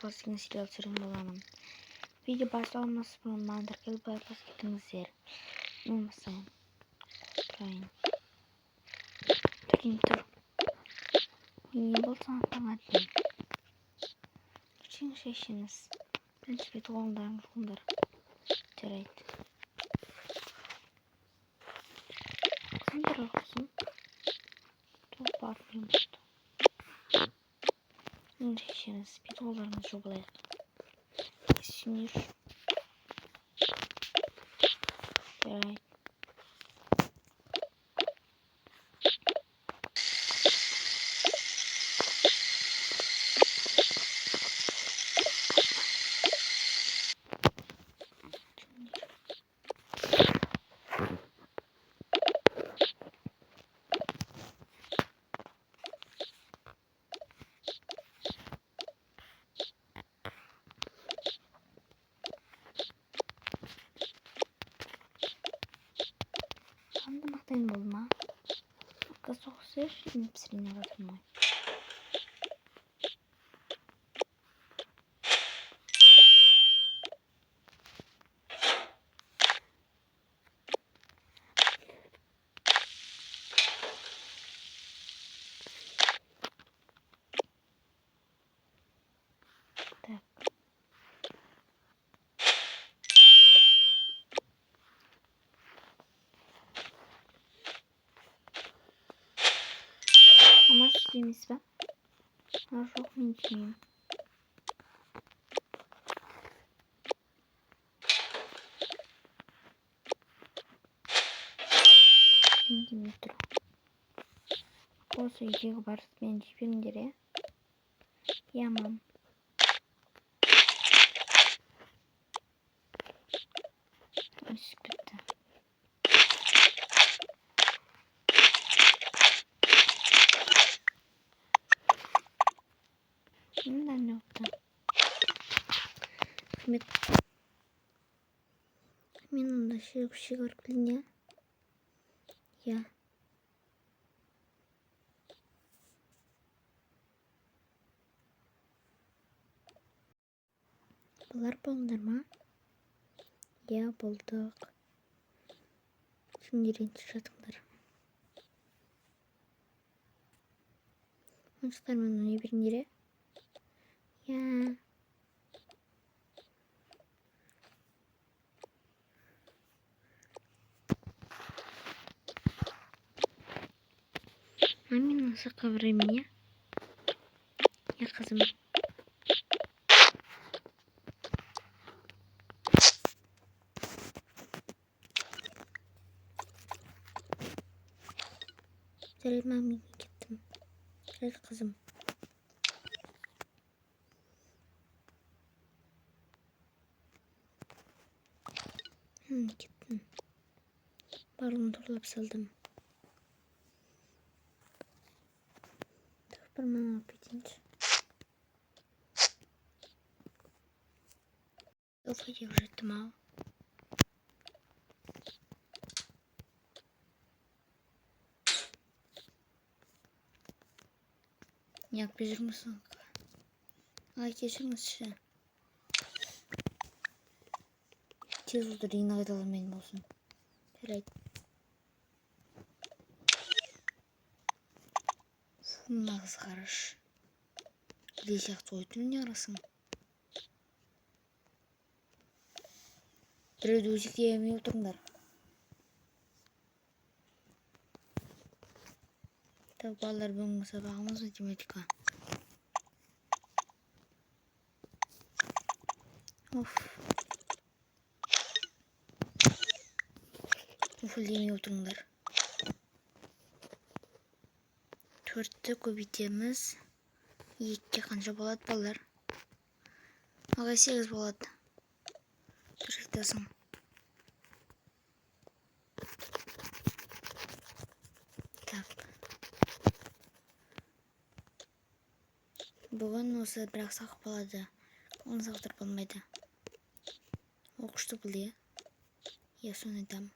Klasik silah sürüm bulamam. Video başta olması bunun mantıklı bir klasik yer. Olmasın. Burayın. Tur. Yeni bulsan anlatayım. Için şeyşiniz. Birinci bir doğumlarını bunlar. Direkt. Sen de olsun. Çok farklıyım. Birinci şeyşiniz. Bir doğumlarını çoğalayın. Sinir. Direkt. Anlamaktan bulma. Arkası soğuk şimdi hepsini yaratılmayı. Ama sütümüz var. Ben çok minçliyim. Şimdi metro. Olsa iyice kabarız. Ben hiçbirini yere yamam. Işık bitti. Şimdiden yoktu. Benim de şey garip ya. Bunlar buldurma. Ya bulduk. Şimdi birinci şatımdır. Onu çıkarmanın önce birinci yere. Ya. Amin nasıl kavrayayım ya? Ya kızım. Söylemem gittim. Gel kızım. Gittim. Balonu turlap saldım. Parmağım bitince. Kafayı ürettim ha. Yaklaşır mısın? Ay geçir misin? Tez olur yine aydalım benim olsun. Evet. Nağız karış. Gidecek soytun yarasın. Bir de müzik yemeye otururlar. Tabi ballar ben musabağımız hükümetik ha. Of. Uful yemeye otururlar. Төртті көбейтеміз. Екке қанша болады балалар? Аға 8 болады. Дұрыстасың. Так. Бүгін осы бірақ сақ болады. Оны сақтыр болмайды. Оқышты бұл е. Я соны айтамын.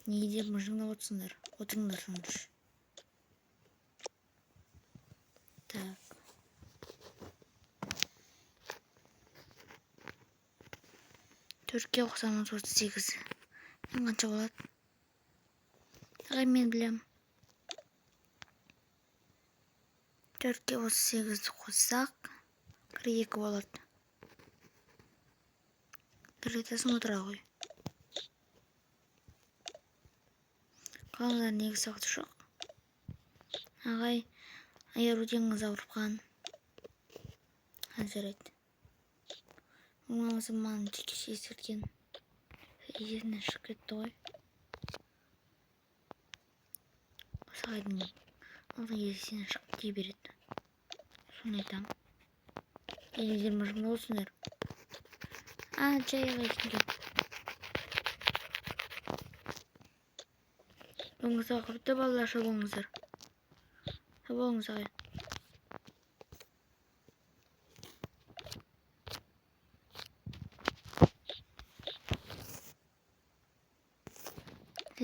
Неге деп мыжыңдап отырсыңдар? Отырыңдар соныш. Так. 4-ке қосамыз 38. Мен қанша болады? Ағай мен білем. 4-ке 38-ді қоссақ 42 болады. Тіретесін отыра ғой. Қалыңдар негізі уақыты жоқ. Ағай, аярудеңіз ауырған. Жарайды. Мамамызы маған жекеше ескерткен. Есінен шығып кетті ғой. Сағайдың алдың есінен шығып дей береді. Соны айтам. Еліңіздер мыжымды болсыңдар. Жай ағай екен. Оңызға құртты балалар шабуыңыздар. Шабуыңыз ағай.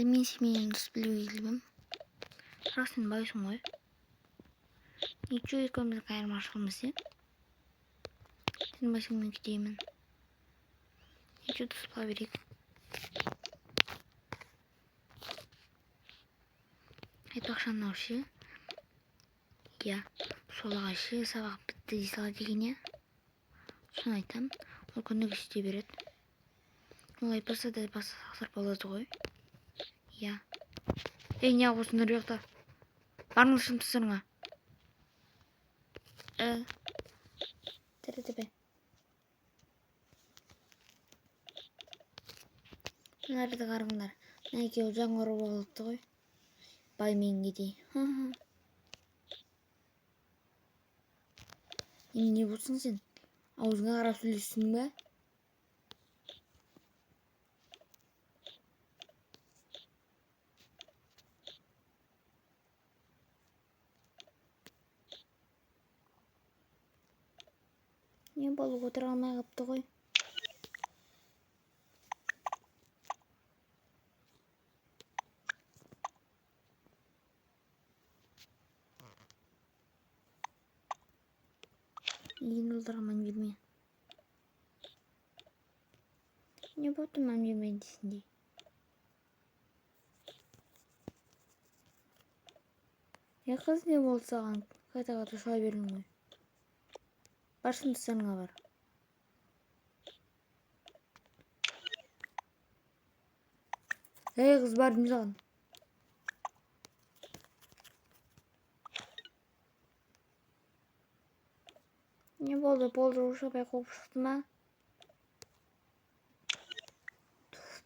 Мен семейімді білуге келгім. Бірақ сен байсың ғой. Ничего екеуміздің айырмашылығымыз не? Сен байсың мен кетеймін. Ничего тұспа берейік. Айтпақшы анау ше. Я, сол ағай ше сабақ бітті дей сала деген я. Соны айтам. Ол күндік істей береді. Ол айтпаса да баса сақтар болады ғой. Я. Не ағысыңдар жоқта? Барыңыз шымтысырыңа. Тірі-тіпе. Мынарды қарыңдар. Екеуі жаңғыру болыпты ғой. Бай мен кетей. Не болсың сен? Аузыңа қарап сөйлессің бе? Не болып отыра алмай қапты ғой. Енді ұлдарға мән берме. Не болды мән бермейді дейсіңдей. Қыз не болды саған? Қайта-қайта шуа бердің ғой. Бар шындысыңа бар. Қыз бардым саған. Не болды? Болды ұшапай қоп шықты ма?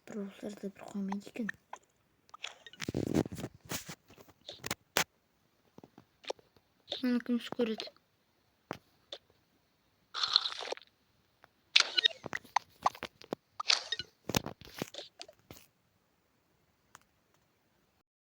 Бір оларды бір қоймайды екен. Оны кім көреді?